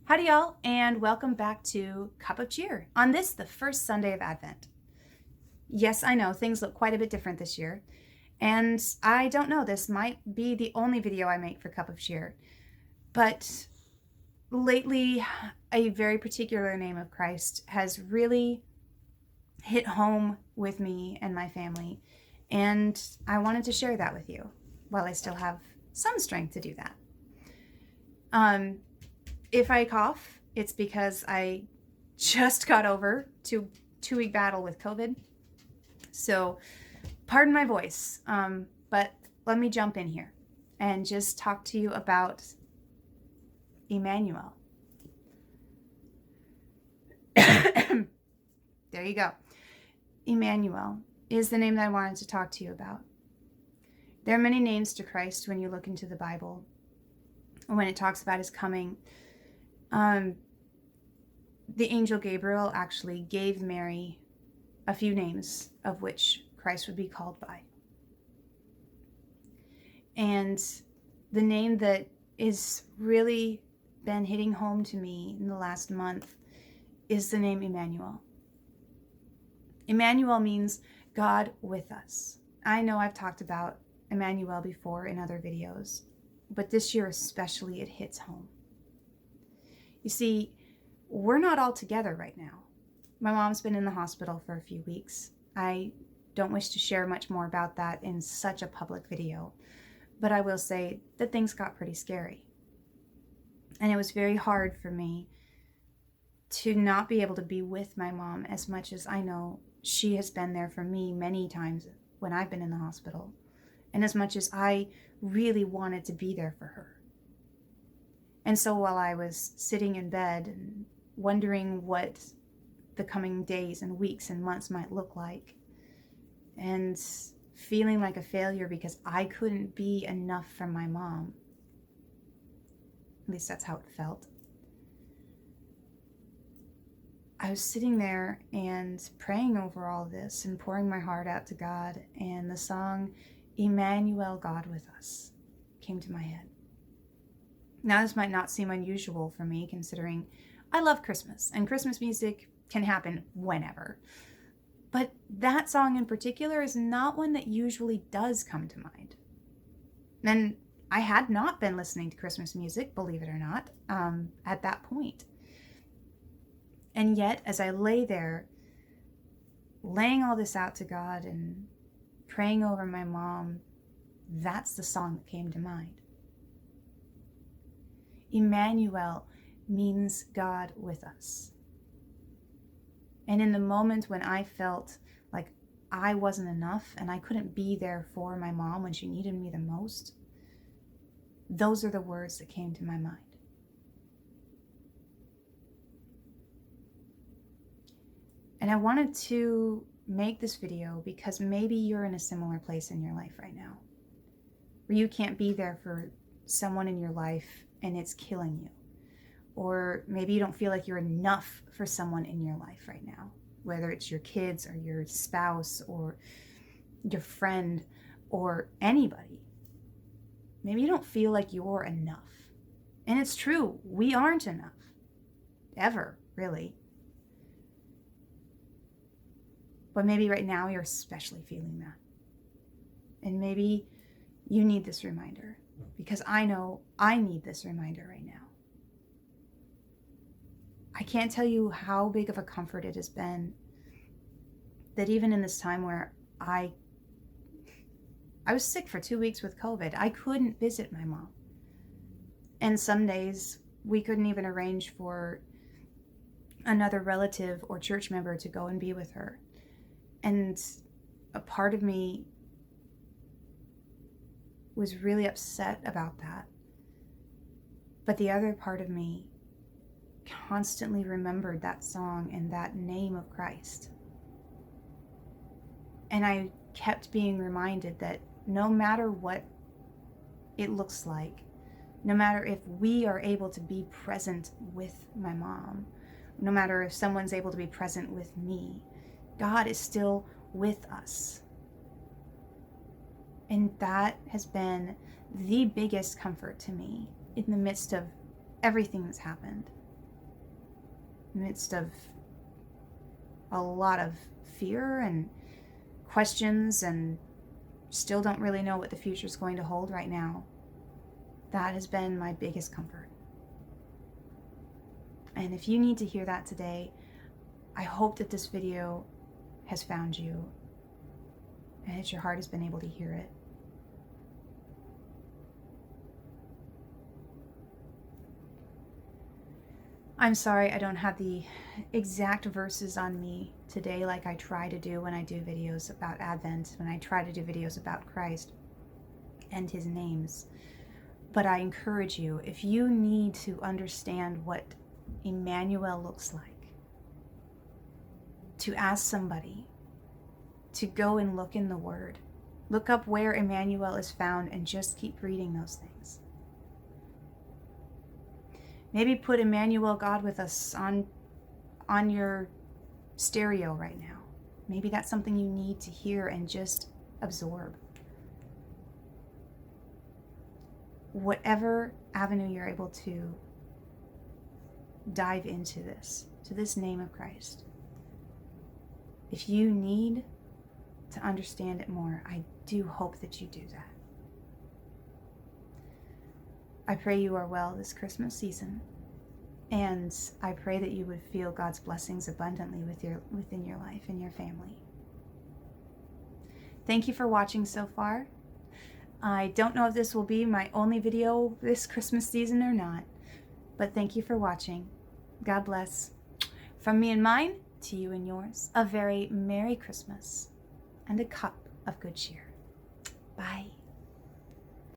Howdy, y'all, and welcome back to Cup of Cheer on this, the first Sunday of Advent. Yes, I know things look quite a bit different this year, and I don't know, this might be the only video I make for Cup of Cheer, but lately, a very particular name of Christ has really hit home with me and my family, and I wanted to share that with you while I still have some strength to do that. If I cough, it's because I just got over two-week battle with COVID. So pardon my voice, but let me jump in here and just talk to you about Emmanuel. There you go. Emmanuel is the name that I wanted to talk to you about. There are many names to Christ when you look into the Bible, when it talks about his coming. The angel Gabriel actually gave Mary a few names of which Christ would be called by. And the name that is really been hitting home to me in the last month is the name Emmanuel. Emmanuel means God with us. I know I've talked about Emmanuel before in other videos, but this year especially it hits home. You see, we're not all together right now. My mom's been in the hospital for a few weeks. I don't wish to share much more about that in such a public video, but I will say that things got pretty scary. And it was very hard for me to not be able to be with my mom as much as I know she has been there for me many times when I've been in the hospital, and as much as I really wanted to be there for her. And so while I was sitting in bed and wondering what the coming days and weeks and months might look like, and feeling like a failure because I couldn't be enough for my mom, at least that's how it felt, I was sitting there and praying over all this and pouring my heart out to God, and the song Emmanuel, God with us came to my head. Now, this might not seem unusual for me, considering I love Christmas, and Christmas music can happen whenever. But that song in particular is not one that usually does come to mind. And I had not been listening to Christmas music, believe it or not, at that point. And yet, as I lay there, laying all this out to God and praying over my mom, that's the song that came to mind. Emmanuel means God with us. And in the moment when I felt like I wasn't enough and I couldn't be there for my mom when she needed me the most, those are the words that came to my mind. And I wanted to make this video because maybe you're in a similar place in your life right now, where you can't be there for someone in your life and it's killing you. Or maybe you don't feel like you're enough for someone in your life right now, whether it's your kids or your spouse or your friend or anybody. Maybe you don't feel like you're enough. And it's true, we aren't enough. Ever, really. But maybe right now you're especially feeling that. And maybe you need this reminder, because I know I need this reminder right now. I can't tell you how big of a comfort it has been that even in this time where I was sick for 2 weeks with COVID, I couldn't visit my mom. And some days we couldn't even arrange for another relative or church member to go and be with her. And a part of me was really upset about that. But the other part of me constantly remembered that song and that name of Christ. And I kept being reminded that no matter what it looks like, no matter if we are able to be present with my mom, no matter if someone's able to be present with me, God is still with us. And that has been the biggest comfort to me in the midst of everything that's happened. midst of a lot of fear and questions and still don't really know what the future is going to hold right now, that has been my biggest comfort. And if you need to hear that today, I hope that this video has found you and that your heart has been able to hear it. I'm sorry I don't have the exact verses on me today like I try to do when I do videos about Advent, when I try to do videos about Christ and his names. But I encourage you, if you need to understand what Emmanuel looks like, to ask somebody to go and look in the Word. Look up where Emmanuel is found and just keep reading those things. Maybe put Emmanuel, God with us, on your stereo right now. Maybe that's something you need to hear and just absorb. Whatever avenue you're able to dive into this, to this name of Christ. If you need to understand it more, I do hope that you do that. I pray you are well this Christmas season, and I pray that you would feel God's blessings abundantly within your life and your family. Thank you for watching so far. I don't know if this will be my only video this Christmas season or not, but thank you for watching. God bless. From me and mine, to you and yours, a very Merry Christmas and a cup of good cheer. Bye.